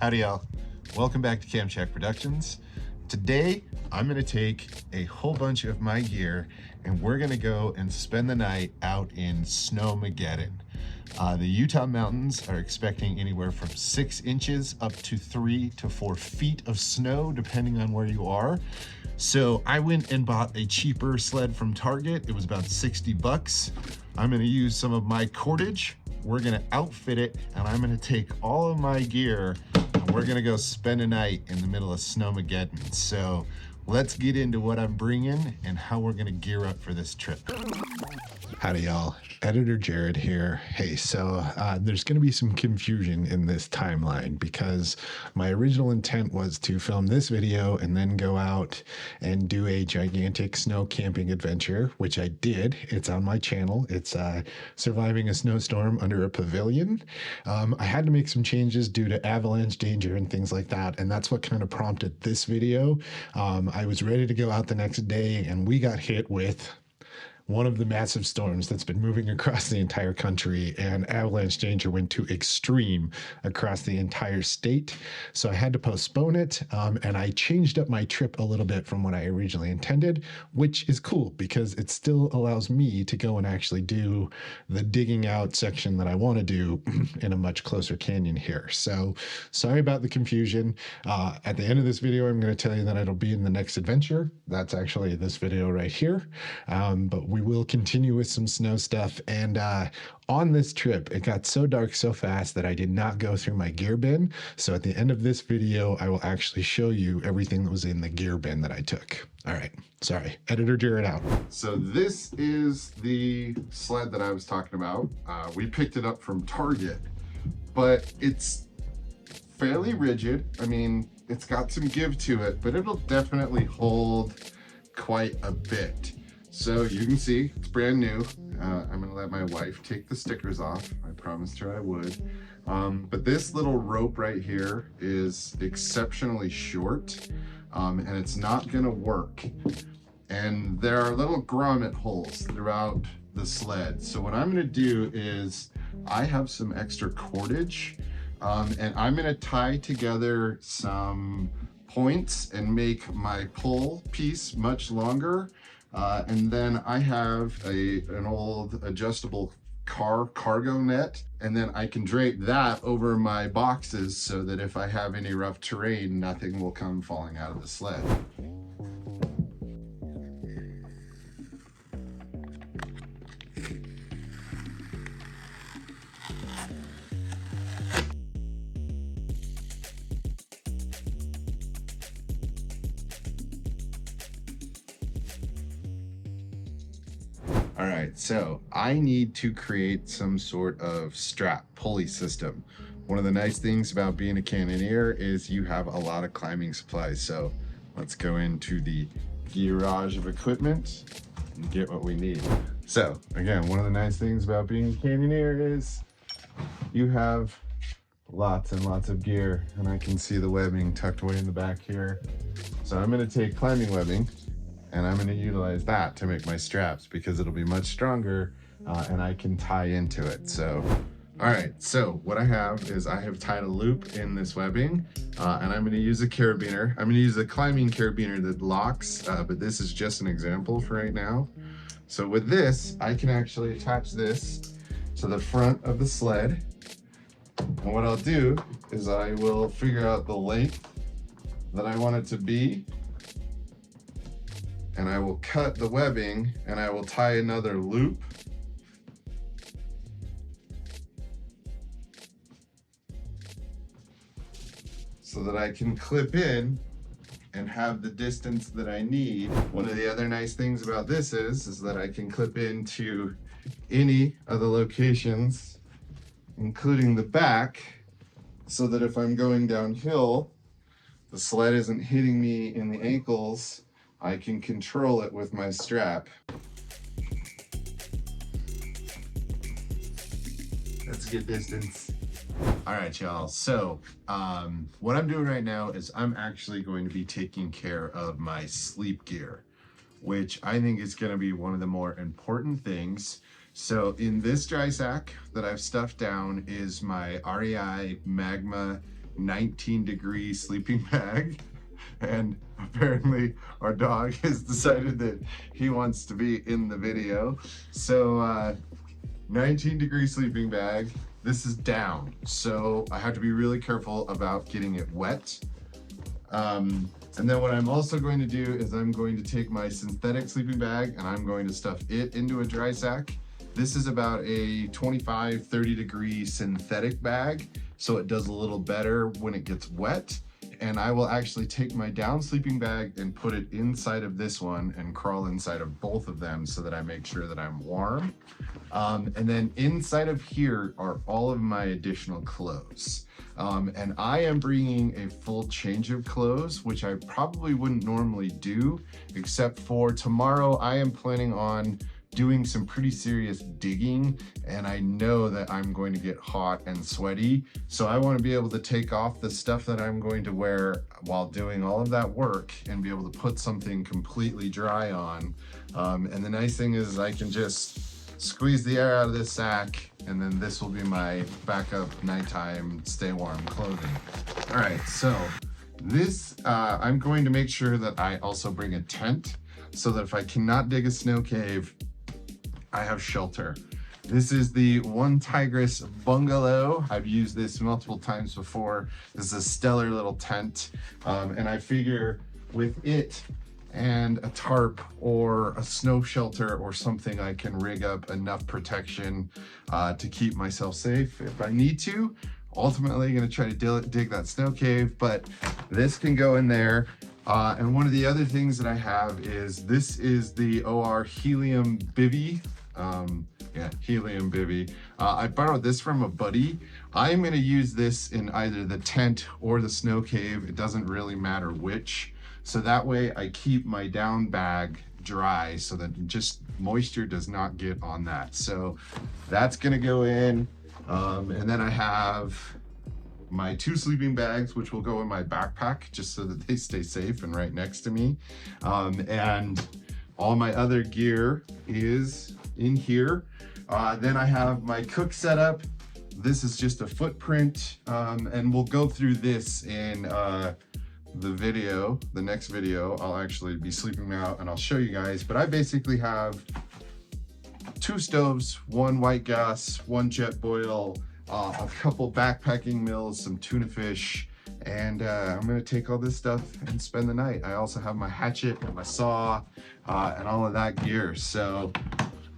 Howdy y'all, welcome back to Cam Check Productions. Today I'm going to take a whole bunch of my gear and we're going to go and spend the night out in Snowmageddon. The Utah mountains are expecting anywhere from 6 inches up to 3 to 4 feet of snow depending on where you are. So I went and bought a cheaper sled from Target. It was about 60 bucks. I'm going to use some of my cordage. We're going to outfit it and I'm going to take all of my gear and we're going to go spend a night in the middle of Snowmageddon. So let's get into what I'm bringing and how we're going to gear up for this trip. Howdy y'all, Editor Jared here. Hey, so there's going to be some confusion in this timeline because my original intent was to film this video and then go out and do a gigantic snow camping adventure, which I did. It's on my channel. It's surviving a snowstorm under a pavilion. I had to make some changes due to avalanche danger and things like that, and that's what kind of prompted this video. I was ready to go out the next day and we got hit with one of the massive storms that's been moving across the entire country, and avalanche danger went to extreme across the entire state. So I had to postpone it, and I changed up my trip a little bit from what I originally intended, which is cool because it still allows me to go and actually do the digging out section that I want to do in a much closer canyon here. So sorry about the confusion. At the end of this video, I'm going to tell you that it'll be in the next adventure. That's actually this video right here. But we will continue with some snow stuff. And on this trip, it got so dark so fast that I did not go through my gear bin. So at the end of this video, I will actually show you everything that was in the gear bin that I took. All right, sorry, Editor Jared out. So this is the sled that I was talking about. We picked it up from Target, but it's fairly rigid. I mean, it's got some give to it, but it'll definitely hold quite a bit. So you can see it's brand new. I'm gonna let my wife take the stickers off. I promised her I would. But this little rope right here is exceptionally short, and it's not gonna work. And there are little grommet holes throughout the sled. So what I'm gonna do is I have some extra cordage, and I'm gonna tie together some points and make my pull piece much longer. And then I have an old adjustable cargo net, and then I can drape that over my boxes so that if I have any rough terrain, nothing will come falling out of the sled. All right, so I need to create some sort of strap pulley system. One of the nice things about being a canyoneer is you have a lot of climbing supplies. So let's go into the garage of equipment and get what we need. So again, one of the nice things about being a canyoneer is you have lots and lots of gear, and I can see the webbing tucked away in the back here. So I'm gonna take climbing webbing and I'm going to utilize that to make my straps because it'll be much stronger and I can tie into it. So, all right, so what I have is I have tied a loop in this webbing and I'm going to use a carabiner. I'm going to use a climbing carabiner that locks, but this is just an example for right now. So with this, I can actually attach this to the front of the sled. And what I'll do is I will figure out the length that I want it to be, and I will cut the webbing and I will tie another loop. So that I can clip in and have the distance that I need. One of the other nice things about this is that I can clip into any of the locations, including the back, so that if I'm going downhill, the sled isn't hitting me in the ankles. I can control it with my strap. That's a good distance. All right, y'all. So what I'm doing right now is I'm actually going to be taking care of my sleep gear, which I think is going to be one of the more important things. So in this dry sack that I've stuffed down is my REI Magma 19-degree sleeping bag. And apparently our dog has decided that he wants to be in the video. So 19-degree sleeping bag. This is down, so I have to be really careful about getting it wet. And then what I'm also going to do is I'm going to take my synthetic sleeping bag and I'm going to stuff it into a dry sack. This is about a 25-30 degree synthetic bag, so it does a little better when it gets wet. And I will actually take my down sleeping bag and put it inside of this one and crawl inside of both of them so that I make sure that I'm warm. And then inside of here are all of my additional clothes. And I am bringing a full change of clothes, which I probably wouldn't normally do, except for tomorrow I am planning on doing some pretty serious digging, and I know that I'm going to get hot and sweaty. So I want to be able to take off the stuff that I'm going to wear while doing all of that work and be able to put something completely dry on. And the nice thing is I can just squeeze the air out of this sack, and then this will be my backup nighttime stay warm clothing. All right, so this, I'm going to make sure that I also bring a tent so that if I cannot dig a snow cave, I have shelter. This is the One Tigress bungalow. I've used this multiple times before. This is a stellar little tent. And I figure with it and a tarp or a snow shelter or something, I can rig up enough protection to keep myself safe if I need to. Ultimately, gonna try to dig that snow cave, but this can go in there. And one of the other things that I have is, this is the OR Helium Bivy. Yeah, Helium Bivy. I borrowed this from a buddy. I'm gonna use this in either the tent or the snow cave. It doesn't really matter which. So that way I keep my down bag dry so that just moisture does not get on that. So that's gonna go in. And then I have my 2 sleeping bags, which will go in my backpack just so that they stay safe and right next to me. And all my other gear is in here. Then I have my cook setup. This is just a footprint, and we'll go through this in the video, the next video. I'll actually be sleeping out and I'll show you guys, but I basically have 2 stoves, 1 white gas, 1 jet boil, a couple backpacking meals, some tuna fish, and I'm gonna take all this stuff and spend the night. I also have my hatchet and my saw and all of that gear. So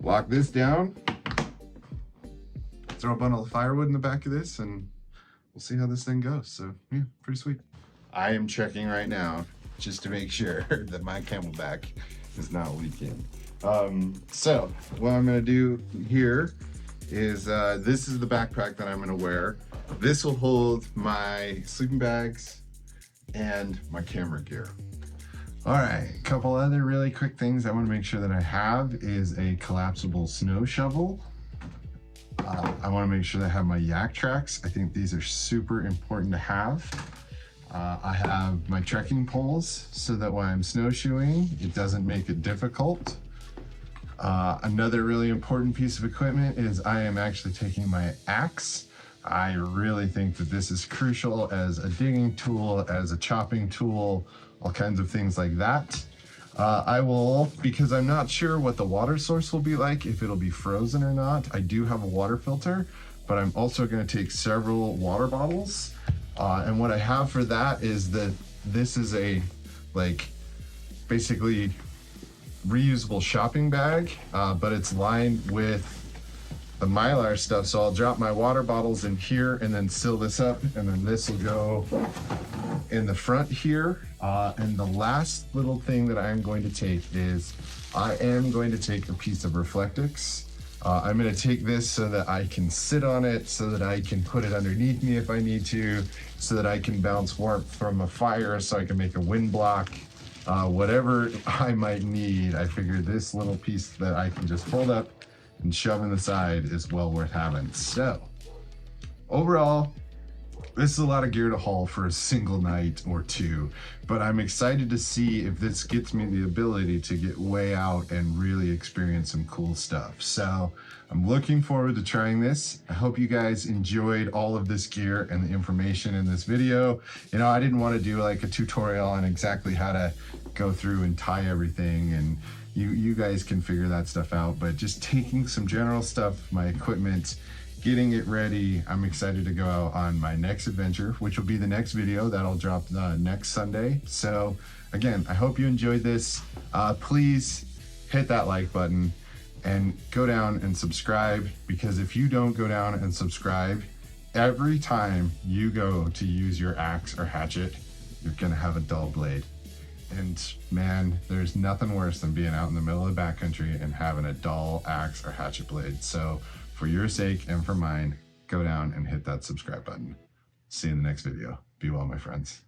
lock this down, throw a bundle of firewood in the back of this, and we'll see how this thing goes. So yeah, pretty sweet. I am checking right now just to make sure that my camelback is not leaking. So what I'm gonna do here is this is the backpack that I'm gonna wear. This will hold my sleeping bags and my camera gear. All right, a couple other really quick things I want to make sure that I have is a collapsible snow shovel. I want to make sure that I have my yak tracks. I think these are super important to have. I have my trekking poles so that when I'm snowshoeing, it doesn't make it difficult. Another really important piece of equipment is I am actually taking my axe. I really think that this is crucial as a digging tool, as a chopping tool, all kinds of things like that. I will, because I'm not sure what the water source will be like, if it'll be frozen or not. I do have a water filter, but I'm also going to take several water bottles. And what I have for that is that this is a, like, basically reusable shopping bag, but it's lined with the Mylar stuff. So I'll drop my water bottles in here and then seal this up, and then this will go in the front here. And the last little thing that I'm going to take is I am going to take a piece of Reflectix. I'm going to take this so that I can sit on it, so that I can put it underneath me if I need to, so that I can bounce warmth from a fire, so I can make a wind block. Whatever I might need, I figured this little piece that I can just fold up and shove in the side is well worth having. So overall, This is a lot of gear to haul for a single night or two, but I'm excited to see if this gets me the ability to get way out and really experience some cool stuff. So I'm looking forward to trying this. I hope you guys enjoyed all of this gear and the information in this video. You know, I didn't want to do like a tutorial on exactly how to go through and tie everything, and you guys can figure that stuff out, but just taking some general stuff, my equipment, getting it ready. I'm excited to go out on my next adventure, which will be the next video that'll drop next Sunday. So again, I hope you enjoyed this. Please hit that like button and go down and subscribe, because if you don't go down and subscribe, every time you go to use your axe or hatchet, you're gonna have a dull blade. And man, there's nothing worse than being out in the middle of the backcountry and having a dull axe or hatchet blade. So for your sake and for mine, go down and hit that subscribe button. See you in the next video. Be well, my friends.